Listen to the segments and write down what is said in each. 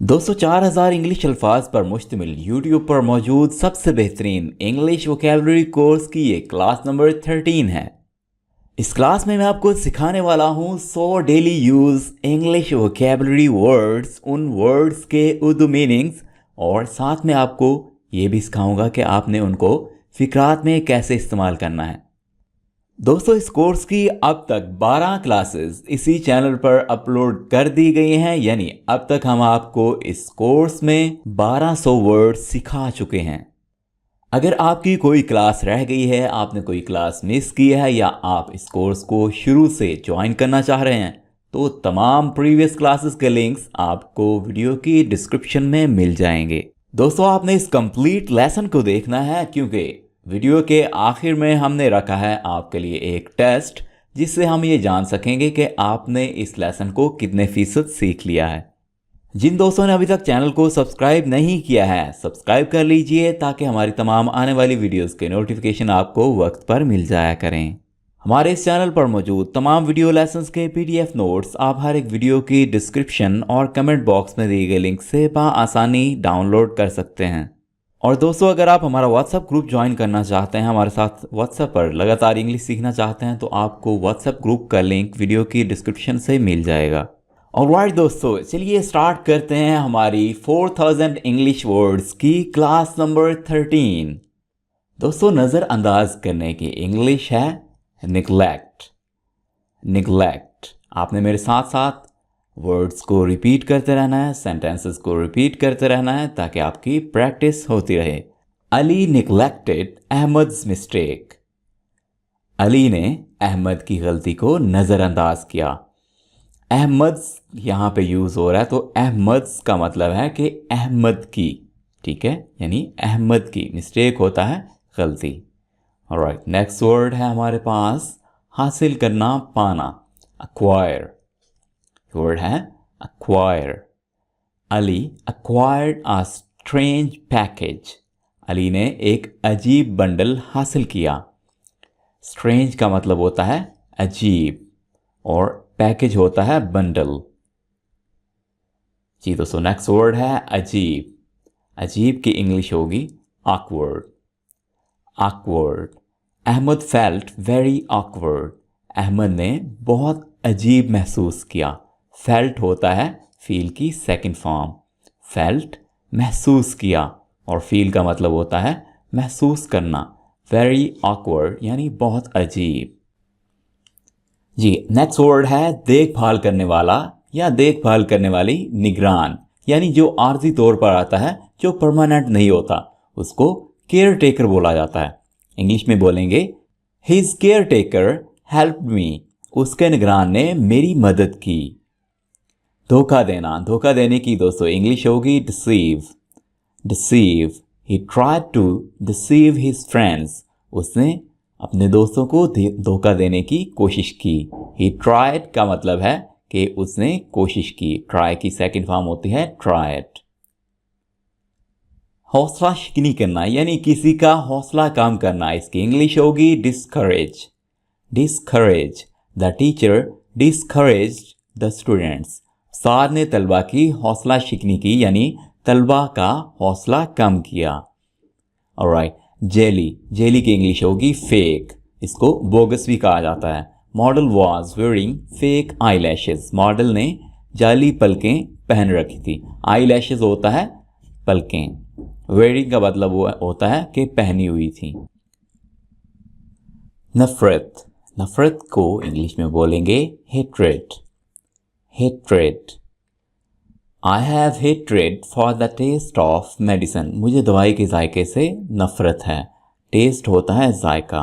दोस्तों 4000 इंग्लिश अल्फाज पर मुश्तमिल यूट्यूब पर मौजूद सबसे बेहतरीन इंग्लिश वोकैबुलरी कोर्स की ये क्लास नंबर 13 है। इस क्लास में मैं आपको सिखाने वाला हूँ 100 daily use English vocabulary words, उन वर्ड्स के उर्दू मीनिंग्स, और साथ में आपको ये भी सिखाऊंगा कि आपने उनको फिक्रात में कैसे इस्तेमाल करना है। दोस्तों इस कोर्स की अब तक 12 क्लासेस इसी चैनल पर अपलोड कर दी गई हैं, यानी अब तक हम आपको इस कोर्स में 1200 वर्ड सिखा चुके हैं। अगर आपकी कोई क्लास रह गई है, आपने कोई क्लास मिस की है, या आप इस कोर्स को शुरू से ज्वाइन करना चाह रहे हैं, तो तमाम प्रीवियस क्लासेस के लिंक्स आपको वीडियो की डिस्क्रिप्शन में मिल जाएंगे। दोस्तों आपने इस कंप्लीट लेसन को देखना है, क्योंकि वीडियो के आखिर में हमने रखा है आपके लिए एक टेस्ट, जिससे हम ये जान सकेंगे कि आपने इस लेसन को कितने फीसद सीख लिया है। जिन दोस्तों ने अभी तक चैनल को सब्सक्राइब नहीं किया है, सब्सक्राइब कर लीजिए ताकि हमारी तमाम आने वाली वीडियोस के नोटिफिकेशन आपको वक्त पर मिल जाया करें। हमारे इस चैनल पर मौजूद तमाम वीडियो लेसन्स के PDF नोट्स आप हर एक वीडियो की डिस्क्रिप्शन और कमेंट बॉक्स में दिए गए लिंक से आसानी डाउनलोड कर सकते हैं। और दोस्तों अगर आप हमारा व्हाट्सएप ग्रुप ज्वाइन करना चाहते हैं, हमारे साथ व्हाट्सएप पर लगातार इंग्लिश सीखना चाहते हैं, तो आपको व्हाट्सएप ग्रुप का लिंक वीडियो की डिस्क्रिप्शन से मिल जाएगा। ऑलराइट दोस्तों, चलिए स्टार्ट करते हैं हमारी 4000 इंग्लिश वर्ड्स की क्लास नंबर 13। दोस्तों नज़रअंदाज करने की इंग्लिश है निगलेक्ट। निगलेक्ट। आपने मेरे साथ साथ वर्ड्स को रिपीट करते रहना है, सेंटेंसेस को रिपीट करते रहना है, ताकि आपकी प्रैक्टिस होती रहे। Ali neglected Ahmed's mistake. अली ने अहमद की गलती को नज़रअंदाज किया। अहमद्स यहाँ पे यूज़ हो रहा है, तो अहमद्स का मतलब है कि अहमद की, ठीक है, यानी अहमद की। मिस्टेक होता है गलती। ऑलराइट, नेक्स्ट वर्ड है हमारे पास हासिल करना, पाना, अक्वायर। वर्ड है acquire. Ali acquired a strange package। Ali ने एक अजीब बंडल हासिल किया। स्ट्रेंज का मतलब होता है अजीब, और पैकेज होता है बंडल। जी दोस्तों, नेक्स्ट वर्ड है अजीब। अजीब की इंग्लिश होगी awkward। awkward। Ahmed felt very awkward। Ahmed ने बहुत अजीब महसूस किया। फेल्ट होता है फील की सेकंड फॉर्म। फेल्ट महसूस किया, और फील का मतलब होता है महसूस करना। वेरी ऑकवर्ड यानी बहुत अजीब। जी नेक्स्ट वर्ड है देखभाल करने वाला या देखभाल करने वाली, निगरान, यानी जो आर्जी तौर पर आता है, जो परमानेंट नहीं होता, उसको केयर टेकर बोला जाता है। इंग्लिश में बोलेंगे his care taker helped me. उसके निगरान ने मेरी मदद की। धोखा देना, धोखा देने की दोस्तों इंग्लिश होगी deceive. Deceive. He tried to deceive his friends. उसने अपने दोस्तों को धोखा देने की कोशिश की। ही ट्राइड का मतलब है कि उसने कोशिश की। ट्राई की सेकंड फॉर्म होती है ट्राइड। हौसला शिकनी करना, यानी किसी का हौसला कम करना, इसकी इंग्लिश होगी discourage. Discourage. The teacher discouraged the students. उस्ताद ने तलबा की हौसला शिकनी की, यानी तलबा का हौसला कम किया। Alright, jelly. जेली की इंग्लिश होगी फेक। इसको बोगस भी कहा जाता है। Model was wearing fake eye lashes. Model ने जाली पलकें पहन रखी थी। आई लैशेज होता है पलकें। वेयरिंग का मतलब होता है कि पहनी हुई थी। नफरत। नफरत को इंग्लिश में बोलेंगे hatred. Hatred. I have hatred for the taste of medicine. मुझे दवाई के जायके से नफरत है। टेस्ट होता है जायका।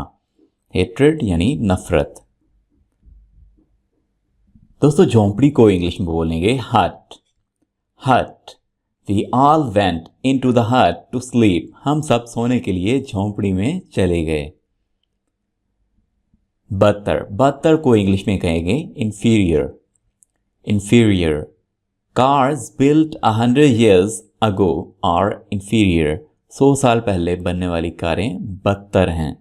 हेट्रेड यानी नफरत। दोस्तों झोंपड़ी को इंग्लिश में बोलेंगे hut. Hut. We all went into the hut to sleep. हम सब सोने के लिए झोंपड़ी में चले गए। बदतर। बदतर को इंग्लिश में कहेंगे inferior. inferior. Cars built 100 years ago are inferior. 100 साल पहले बनने वाली कारें बदतर हैं।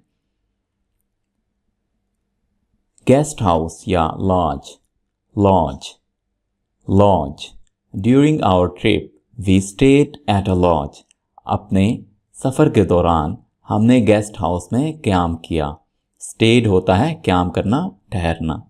गेस्ट हाउस या lodge. Lodge. Lodge. During our trip we stayed at a lodge, अपने सफ़र के दौरान हमने गेस्ट हाउस में क़याम किया। स्टेड होता है क़याम करना, ठहरना।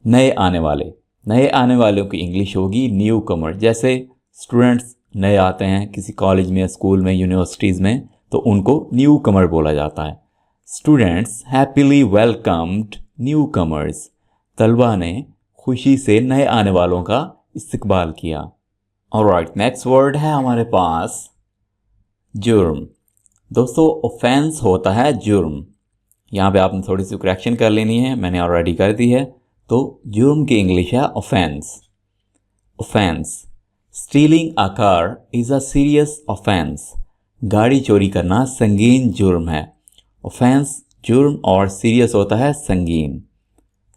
नए आने वाले, नए आने वालों की इंग्लिश होगी न्यू कमर। जैसे स्टूडेंट्स नए आते हैं किसी कॉलेज में, स्कूल में, यूनिवर्सिटीज़ में, तो उनको न्यू कमर बोला जाता है। Students happily welcomed new commerce, तलबा ने खुशी से नए आने वालों का इस्तकबाल किया। ऑलराइट, नेक्स्ट वर्ड है हमारे पास जुर्म। दोस्तों, ऑफेंस होता है जुर्म। यहाँ पे आपने थोड़ी सी करेक्शन कर लेनी है, मैंने ऑलरेडी कर दी है। तो जुर्म की इंग्लिश है offence. Offence, stealing a car is a serious offence, गाड़ी चोरी करना संगीन जुर्म है। ऑफेंस जुर्म और सीरियस होता है संगीन।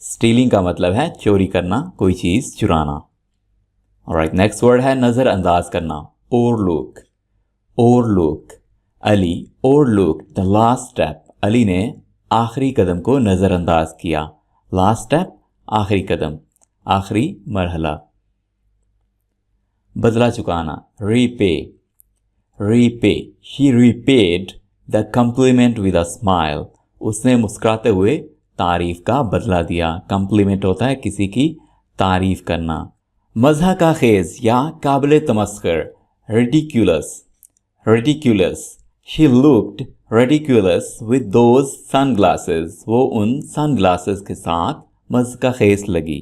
स्टीलिंग का मतलब है चोरी करना, कोई चीज़ चुराना। ऑलराइट, नेक्स्ट वर्ड है नज़रअंदाज करना, overlook. Overlook, Ali overlook the last step, Ali ने आखिरी कदम को नज़रअंदाज किया। लास्ट स्टेप, आखिरी कदम, आखिरी मरहला। बदला चुकाना, repay. Repay, she repaid the complement with a smile, उसने मुस्कुराते हुए तारीफ का बदला दिया। कम्प्लीमेंट होता है किसी की तारीफ करना। मज़ा का खेज या काबिल तमस्खुर, ridiculous. Ridiculous, she looked ridiculous with those sunglasses, वो उन सनग्लासेस के साथ मज़ा का खेज लगी।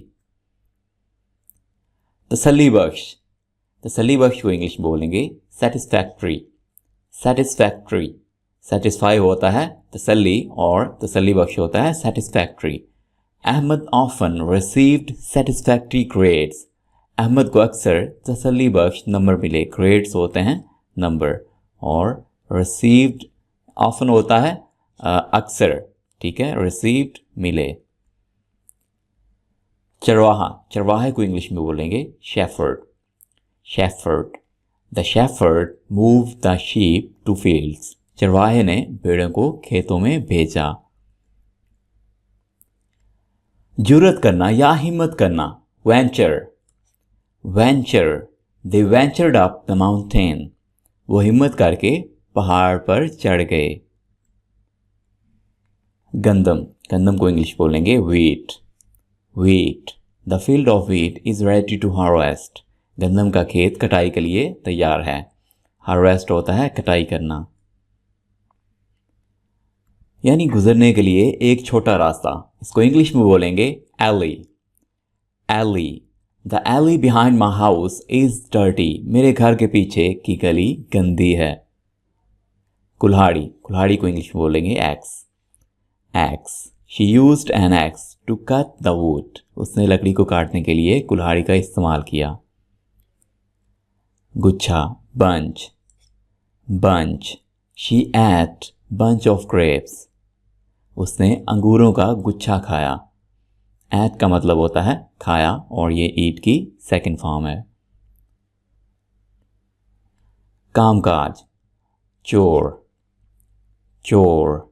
तसल्ली बख्श, तसल्ली बख्श को इंग्लिश में बोलेंगे सेटिस्फैक्ट्री। सेटिस्फैक्ट्री, सेटिस्फाई होता है तसल्ली और तसल्ली बख्श होता है satisfactory. Ahmed often received satisfactory grades, Ahmed को अक्सर तसल्ली बख्श नंबर मिले। ग्रेड्स होते हैं नंबर, और रिसीव्ड ऑफन होता है अक्सर, ठीक है, रिसीव्ड मिले। चरवाहा, चरवाहे को इंग्लिश में बोलेंगे shepherd. Shepherd, the shepherd move the sheep to fields, चरवाहे ने भेड़ों को खेतों में भेजा। जुर्रत करना या हिम्मत करना, venture. Venture, they ventured up the mountain, वो हिम्मत करके पहाड़ पर चढ़ गए। गंदम, गंदम को इंग्लिश बोलेंगे wheat. Wheat, the field of wheat is ready to harvest, गंदम का खेत कटाई के लिए तैयार है। हार्वेस्ट होता है कटाई करना, यानी गुजरने के लिए एक छोटा रास्ता। इसको इंग्लिश में बोलेंगे alley. Alley, the alley behind my house is dirty, मेरे घर के पीछे की गली गंदी है। कुल्हाड़ी, कुल्हाड़ी को इंग्लिश में बोलेंगे axe. Axe, she used an axe to cut the wood, उसने लकड़ी को काटने के लिए कुल्हाड़ी का इस्तेमाल किया। गुच्छा, bunch. Bunch, she ate bunch of grapes, उसने अंगूरों का गुच्छा खाया। एट का मतलब होता है खाया, और ये ईट की सेकंड फॉर्म है। कामकाज, chore. Chore,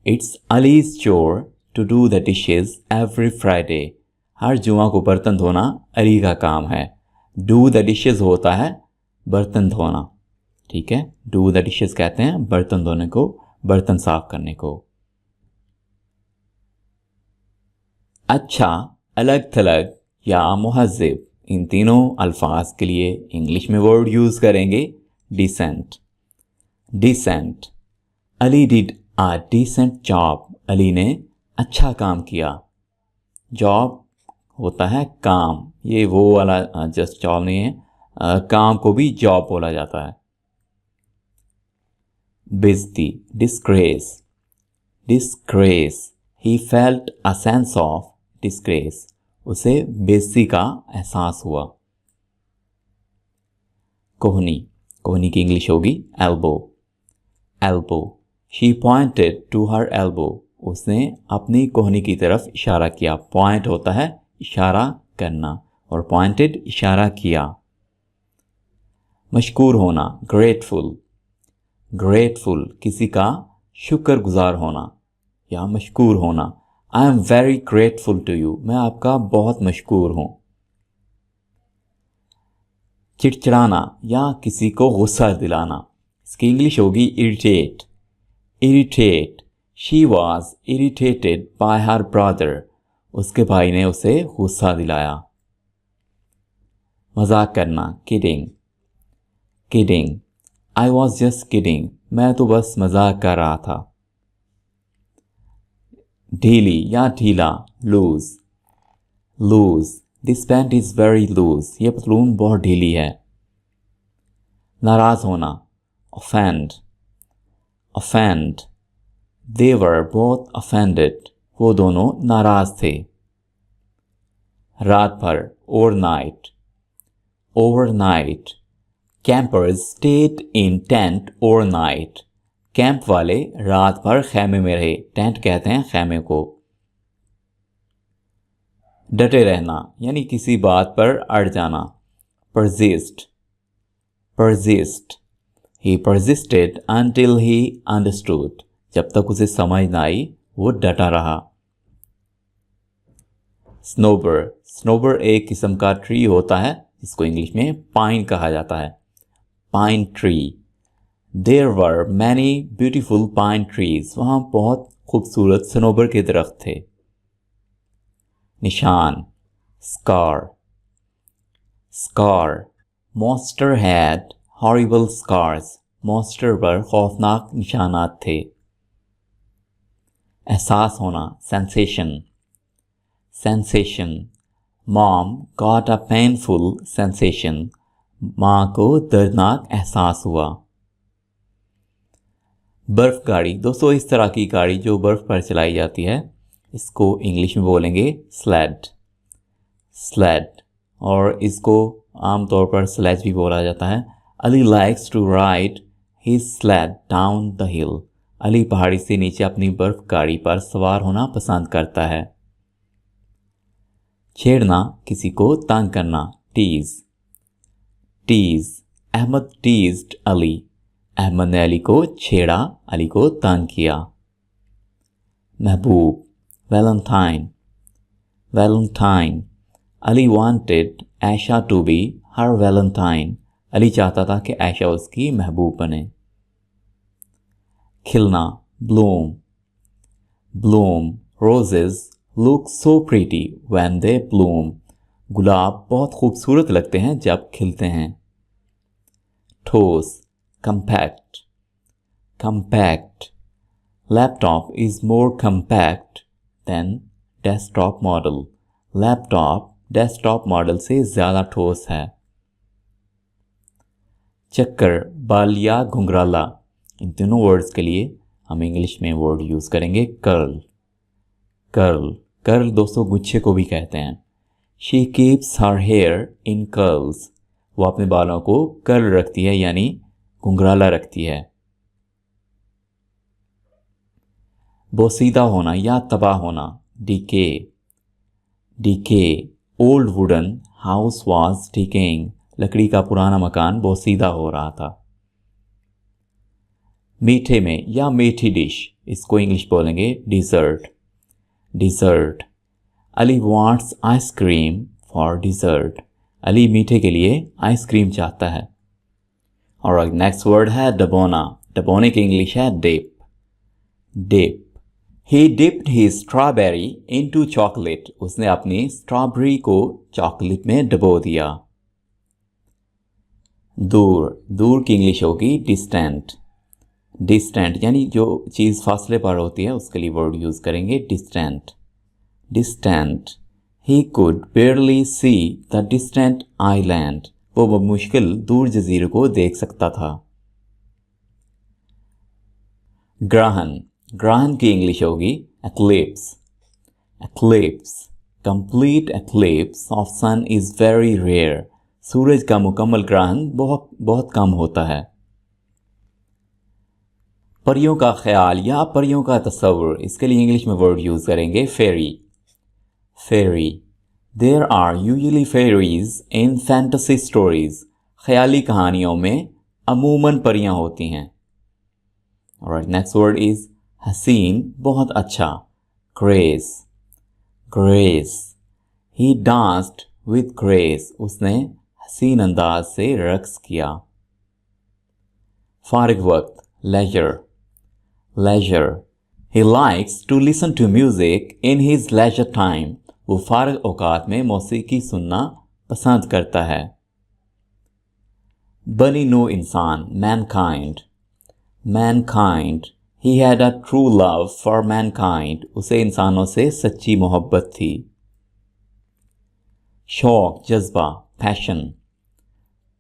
it's Ali's chore to do the dishes every Friday, हर जुमा को बर्तन धोना अली का काम है। डू द डिशेज होता है बर्तन धोना, ठीक है। डू द डिशेज कहते हैं बर्तन धोने को, बर्तन साफ करने को। अच्छा, अलग थलग या मुहज़्ज़िब, इन तीनों अल्फाज के लिए इंग्लिश में वर्ड यूज़ करेंगे decent. Decent, Ali did a decent job, Ali ने अच्छा काम किया। जॉब होता है काम, ये वो वाला जस्ट जॉब नहीं है, काम को भी जॉब बोला जाता है। बेइज्जती, disgrace. Disgrace, he felt a sense of disgrace, उसे बेइज्जती का एहसास हुआ। कोहनी, कोहनी की इंग्लिश होगी elbow. Elbow, she pointed to her elbow, उसने अपनी कोहनी की तरफ इशारा किया। पॉइंट होता है इशारा करना, और पॉइंटेड इशारा किया। मशकूर होना, ग्रेटफुल। ग्रेटफुल, किसी का शुक्रगुजार होना या मशकूर होना। I am very grateful to you, मैं आपका बहुत मशकूर हूँ। चिड़चिड़ाना या किसी को गुस्सा दिलाना, इसकी इंग्लिश होगी irritate. Irritate, she was irritated by her brother, उसके भाई ने उसे गुस्सा दिलाया। मजाक करना, kidding. Kidding, I was just kidding, मैं तो बस मजाक कर रहा था। ढीली या ढीला, loose. Loose, this pants is very loose, ये पतलून बहुत ढीली है। नाराज होना, offend. Offend, they were both offended, वो दोनों नाराज थे। रात भर, overnight. Overnight, campers stayed in tent overnight, camp वाले रात भर खैमे में रहे, टेंट कहते हैं खैमे को। डटे रहना यानी किसी बात पर अड़ जाना, परजिस्ट। परजिस्ट, ही परजिस्टेड अंटिल ही अंडरस्टूड, जब तक उसे समझ न आई वो डटा रहा। स्नोबर, स्नोबर एक किस्म का ट्री होता है जिसको इंग्लिश में पाइन कहा जाता है। Pine tree, there were many beautiful pine trees, वहाँ बहुत खूबसूरत स्नोबर के दरख्त थे। निशान, scar. Scar, monster had horrible scars, monster पर खौफनाक निशानात थे। एहसास होना, sensation. Sensation, mom got a painful sensation, माँ को दर्दनाक एहसास हुआ। बर्फ गाड़ी, दोस्तों इस तरह की गाड़ी जो बर्फ पर चलाई जाती है इसको इंग्लिश में बोलेंगे स्लेड। स्लेड, और इसको आमतौर पर स्लेज भी बोला जाता है। Ali likes to ride his sled down the hill, Ali पहाड़ी से नीचे अपनी बर्फ गाड़ी पर सवार होना पसंद करता है। छेड़ना, किसी को तंग करना, tease. Tease, Ahmad teased Ali, Ahmad ने अली को छेड़ा, अली को तंग किया। महबूब, valentine. Valentine, Ali wanted Ayesha to be her valentine, Ali चाहता था कि आयशा उसकी महबूब बने। खिलना, bloom. Bloom, roses look so pretty when they bloom, गुलाब बहुत खूबसूरत लगते हैं जब खिलते हैं। ठोस, compact. Compact, laptop is more compact than desktop model, laptop desktop model से ज़्यादा ठोस है। चक्कर, बाल या घुंघराला, इन तीनों वर्ड्स के लिए हम इंग्लिश में वर्ड यूज़ करेंगे कर्ल। कर्ल, कर्ल दोस्तों गुच्छे को भी कहते हैं। She keeps her here in curls, वो अपने बालों को कर्ल रखती है यानी घुंघराला रखती है। बोसीदा होना या तबाह होना, decay. Decay, old wooden house was decaying, लकड़ी का पुराना मकान बोसीदा हो रहा था। मीठे में या मीठी डिश, इसको इंग्लिश बोलेंगे dessert. Dessert, Ali wants ice cream for dessert, Ali मीठे के लिए आइसक्रीम चाहता है। और नेक्स्ट वर्ड है डबोना, डबोने की इंग्लिश है dip. Dip, he dipped his strawberry into chocolate, उसने अपनी स्ट्रॉबेरी को चॉकलेट में डबो दिया। दूर, दूर की इंग्लिश होगी डिस्टेंट। डिस्टेंट यानी जो चीज़ फासले पर होती है उसके लिए वर्ड यूज़ करेंगे distant. Distant, he could बेयरली see the distant island, वो बमुश्किल दूर जजीरे को देख सकता था। ग्रहण, ग्रहण की इंग्लिश होगी eclipse. Eclipse, complete eclipse of sun is very rare, सूरज का मुकम्मल ग्रहण बहुत बहुत कम होता है। परियों का ख्याल या परियों का तस्वुर, इसके लिए इंग्लिश में वर्ड यूज़ करेंगे fairy. Fairy, there are usually fairies in fantasy stories, ख्याली कहानियों में अमूमन परियां होती हैं। और नेक्स्ट वर्ड इज हसीन, बहुत अच्छा। Grace. Grace, he danced with grace, उसने हसीन अंदाज से रक्स किया। फारिग वक्त, leisure, leisure. He likes to listen to music in his leisure time. वो फारिग औकात में मौसीकी सुनना पसंद करता है। बनी नो इंसान, mankind, mankind. He had a true love for mankind. उसे इंसानों से सच्ची मोहब्बत थी। शौक, जज्बा, passion,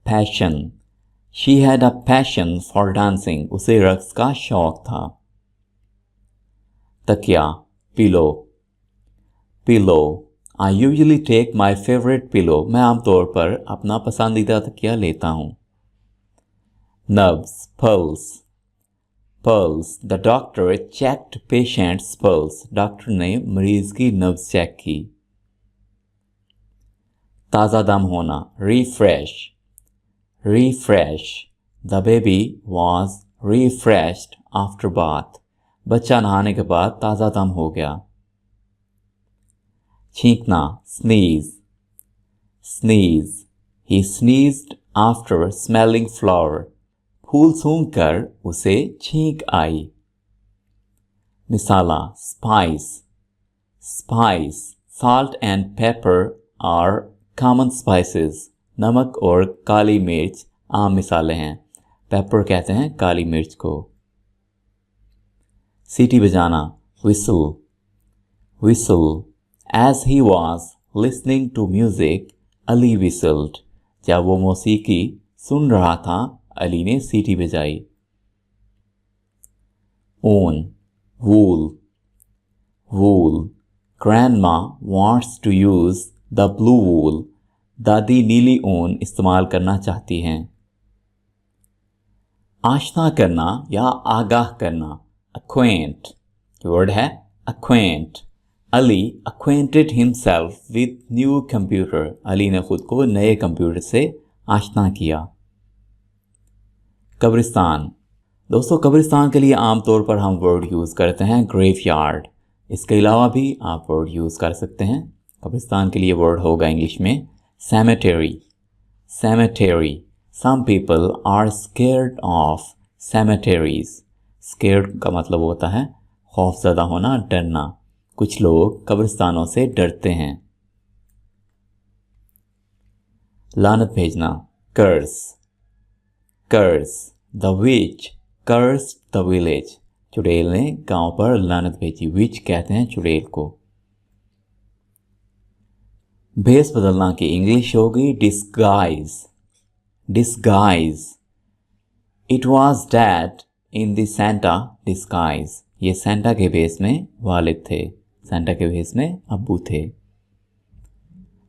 passion. She had a passion for dancing. उसे रक्स का शौक था। तकिया, pillow, pillow. I usually take my favorite pillow. मैं आमतौर पर अपना पसंदीदा तकिया लेता हूँ। Nubs, pulse, pulse. The doctor checked patient's pulse. Doctor ने मरीज की नब्ज चेक की। ताज़ा दम होना, refresh, refresh. The baby was refreshed after bath. बच्चा नहाने के बाद ताज़ा दम हो गया। छींकना, sneeze, sneeze. He sneezed after smelling flower. फूल सूंघकर उसे छींक आई। मिसाला, spice, spice. Salt and pepper are common spices. नमक और काली मिर्च आम मिसालें हैं। पेपर कहते हैं काली मिर्च को। सीटी बजाना, whistle, whistle. As he was listening to music, Ali whistled. जब वो मौसीकी सुन रहा था, अली ने सीटी बजाई। Own, wool, wool. Grandma wants to use the blue wool. दादी नीली ऊन इस्तेमाल करना चाहती हैं। आशना करना या आगाह करना, acquaint. वर्ड है acquaint. Ali acquainted himself with new computer. Ali ने खुद को नए कंप्यूटर से आशना किया। कब्रिस्तान। दोस्तों, कब्रिस्तान के लिए आमतौर पर हम वर्ड यूज़ करते हैं ग्रेवयार्ड। इसके अलावा भी आप वर्ड यूज़ कर सकते हैं। कब्रिस्तान के लिए वर्ड होगा इंग्लिश में cemetery, cemetery. Some people are scared of cemeteries. Scared का मतलब होता है खौफज़दा होना, डरना। कुछ लोग कब्रिस्तानों से डरते हैं। लानत भेजना, curse, curse. The witch cursed the village. चुड़ैल ने गांव पर लानत भेजी। witch कहते हैं चुड़ैल को। भेस बदलना की इंग्लिश होगी disguise, disguise. It was dad in the Santa disguise. ये सेंटा के भेस में वालिद थे, सेंटा के भेस में अब्बू थे।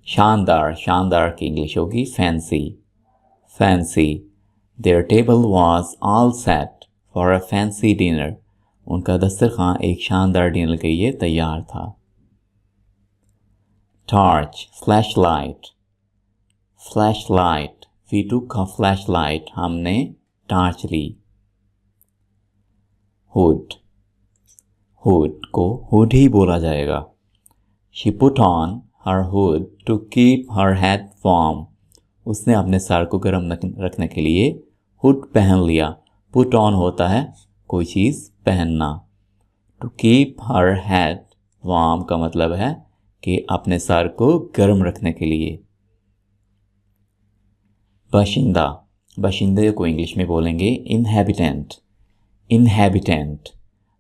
शानदार, शानदार की इंग्लिश होगी fancy, fancy. Their table was all set for a fancy dinner. उनका दस्तरखान एक शानदार डिनर के लिए तैयार था। Torch, flashlight, flashlight. We took a flashlight. हमने टार्च ली। Hood, hood को hood ही बोला जाएगा। She put on her hood to keep her head warm. उसने अपने सर को गर्म रखने के लिए हुड पहन लिया। Put on होता है कोई चीज़ पहनना। To keep her head warm का मतलब है कि अपने सर को गर्म रखने के लिए। बाशिंदा, बाशिंदे को इंग्लिश में बोलेंगे inhabitant, inhabitant.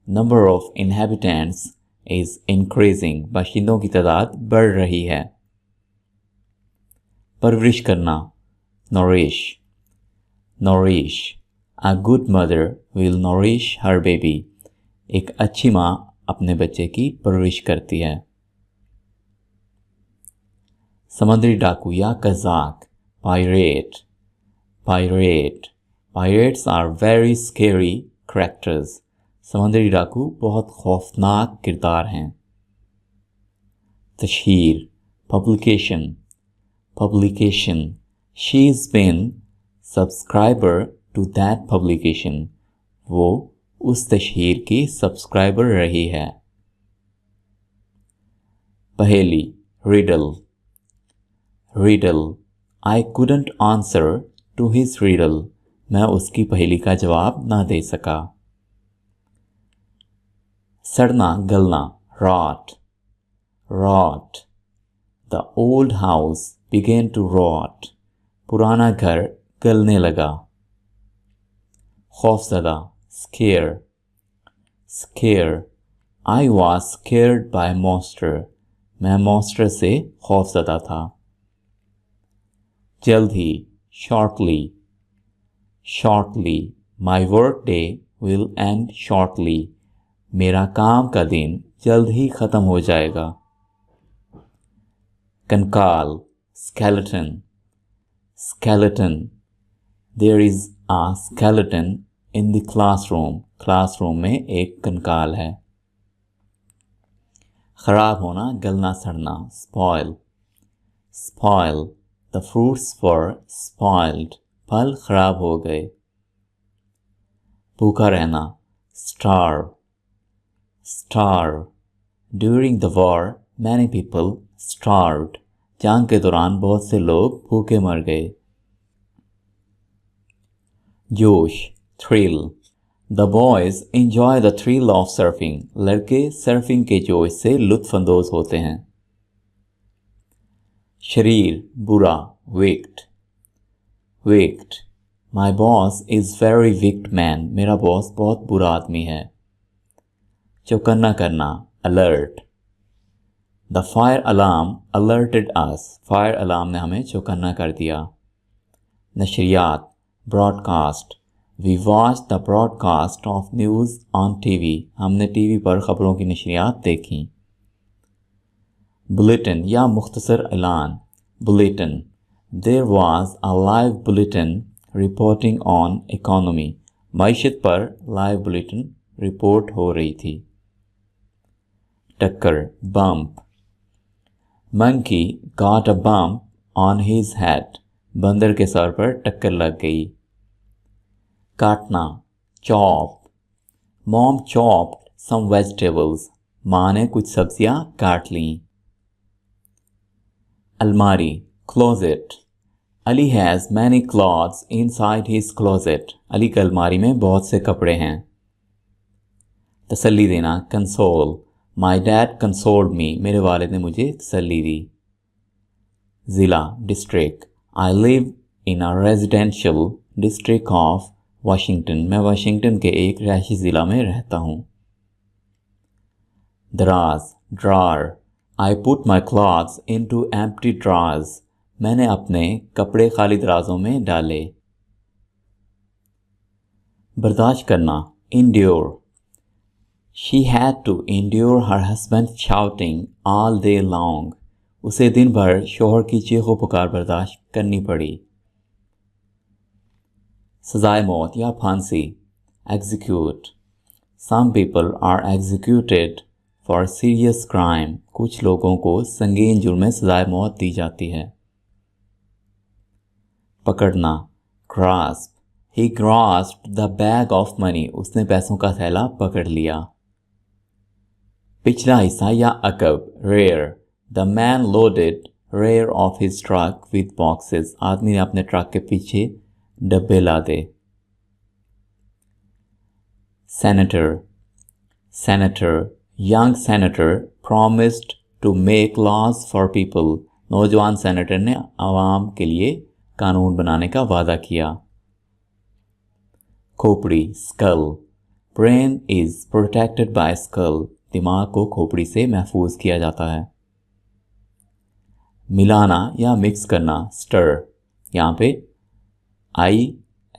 Number of inhabitants is increasing. बाशिंदों की तादाद बढ़ रही है। परवरिश करना, nourish, nourish. A good mother will nourish her baby. एक अच्छी माँ अपने बच्चे की परवरिश करती है। समुद्री डाकू या Kazakh, pirate, pirate. Pirates are very scary characters. समुद्री डाकू बहुत खौफनाक किरदार हैं। तशहीर, publication, publication. She's been subscriber to that publication. वो उस तशहीर की सब्सक्राइबर रही है। पहेली, riddle, riddle. I couldn't answer to his riddle. मैं उसकी पहेली का जवाब ना दे सका. सड़ना गलना rot. Rot. The old house began to rot. पुराना घर गलने लगा. खौफज़दा scare. Scare. I was scared by monster. मैं monster से खौफज़दा था. जल्द ही shortly. Shortly. My work day will end shortly. मेरा काम का दिन जल्द ही ख़त्म हो जाएगा. कंकाल skeleton. Skeleton. There is a skeleton in the classroom. Classroom में एक कंकाल है. खराब होना गलना सड़ना spoil. Spoil. The fruits were spoiled. फल खराब हो गए. भूखा रहना starve. Starve. During the war, many people starved. जंग के दौरान बहुत से लोग भूखे मर गए. जोश thrill. The boys enjoy the thrill of surfing. लड़के सर्फिंग के जोश से लुत्फ़अंदोज़ होते हैं. शरीर बुरा wicked. Wicked. My boss is very wicked man. मेरा बॉस बहुत बुरा आदमी है. चौकन्ना करना alert. The fire alarm alerted us. Fire alarm ने हमें चौकन्ना कर दिया. नशरियात broadcast. We watched the broadcast of news on TV. हमने टीवी पर खबरों की नशरियात देखी. बुलेटिन या मुख्तसर ऐलान Bulletin. There was a live bulletin reporting on economy. मईशत पर लाइव बुलेटिन रिपोर्ट हो रही थी. टक्कर bump. Monkey got a bump on his head. बंदर के सर पर टक्कर लग गई. काटना chop. Mom chopped some vegetables. माँ ने कुछ सब्जियां काट लीं. अलमारी closet. Ali has many clothes inside his closet. Ali की अलमारी में बहुत से कपड़े हैं. तसल्ली देना console. My dad consoled me. मेरे वालिद ने मुझे तसल्ली दी. ज़िला district. I live in a residential district of Washington. मैं वाशिंगटन के एक रिहायशी ज़िला में रहता हूँ. दराज drawer. I put my clothes into empty drawers. मैंने अपने कपड़े खाली दराजों में डाले. बर्दाश्त करना endure. She had to endure her husband shouting all day long. उसे दिन भर शोहर की चीखों पुकार बर्दाश्त करनी पड़ी. सजाए मौत या फांसी execute. Some people are executed for serious crime. कुछ लोगों को संगीन जुर्म में सजाए मौत दी जाती है. पकड़ना grasp. He grasped the bag of money. उसने पैसों का थैला पकड़ लिया. पिछला हिस्सा या अकब rear. The man loaded rear of his truck with boxes. आदमी ने अपने ट्रक के पीछे डब्बे लादे. Senator. Senator. Young senator promised to make laws for people. नौजवान सेनेटर ने आवाम के लिए कानून बनाने का वादा किया. खोपड़ी skull. Brain is protected by skull. दिमाग को खोपड़ी से महफूज किया जाता है. मिलाना या मिक्स करना stir. यहाँ पे आई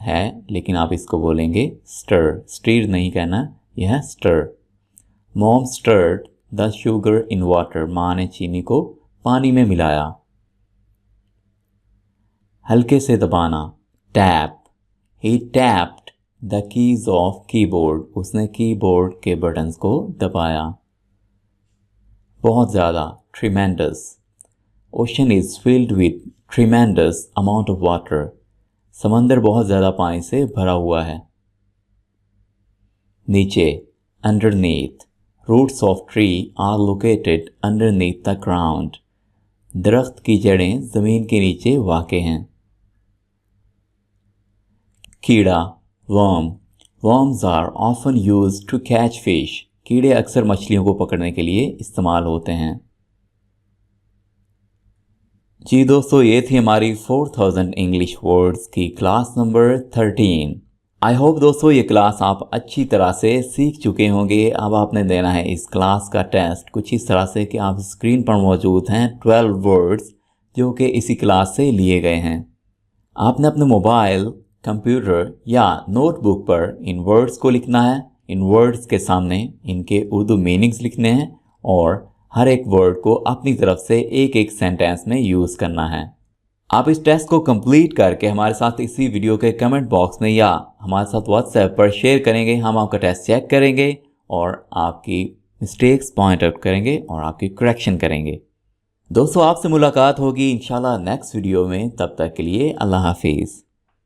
है लेकिन आप इसको बोलेंगे stir. स्टीर नहीं कहना, यह stir. Mom stirred the sugar in water. माँ ने चीनी को पानी में मिलाया. हल्के से दबाना tap. He tapped the keys of keyboard. उसने कीबोर्ड के बटन्स को दबाया. बहुत ज़्यादा tremendous. Ocean is filled with tremendous amount of water. समंदर बहुत ज़्यादा पानी से भरा हुआ है. नीचे underneath. Roots of tree are located underneath the ground. दरख्त की जड़ें ज़मीन के नीचे वाक़ हैं। कीड़ा, worm. Worms are often used to catch fish. कीड़े अक्सर मछलियों को पकड़ने के लिए इस्तेमाल होते हैं। जी दोस्तों, ये थी हमारी 4000 इंग्लिश वर्ड्स की क्लास नंबर 13। आई होप दोस्तों ये क्लास आप अच्छी तरह से सीख चुके होंगे। अब आपने देना है इस क्लास का टेस्ट कुछ इस तरह से कि आप स्क्रीन पर मौजूद हैं 12 वर्ड्स जो कि इसी क्लास से लिए गए हैं। आपने अपने मोबाइल, कंप्यूटर या नोटबुक पर इन वर्ड्स को लिखना है। इन वर्ड्स के सामने इनके उर्दू मीनिंग्स लिखने हैं और हर एक वर्ड को अपनी तरफ से एक एक सेंटेंस में यूज़ करना है। आप इस टेस्ट को कंप्लीट करके हमारे साथ इसी वीडियो के कमेंट बॉक्स में या हमारे साथ व्हाट्सएप पर शेयर करेंगे। हम आपका टेस्ट चेक करेंगे और आपकी मिस्टेक्स पॉइंट आउट करेंगे और आपकी करेक्शन करेंगे। दोस्तों, आपसे मुलाकात होगी इंशाल्लाह नेक्स्ट वीडियो में। तब तक के लिए अल्लाह हाफिज़।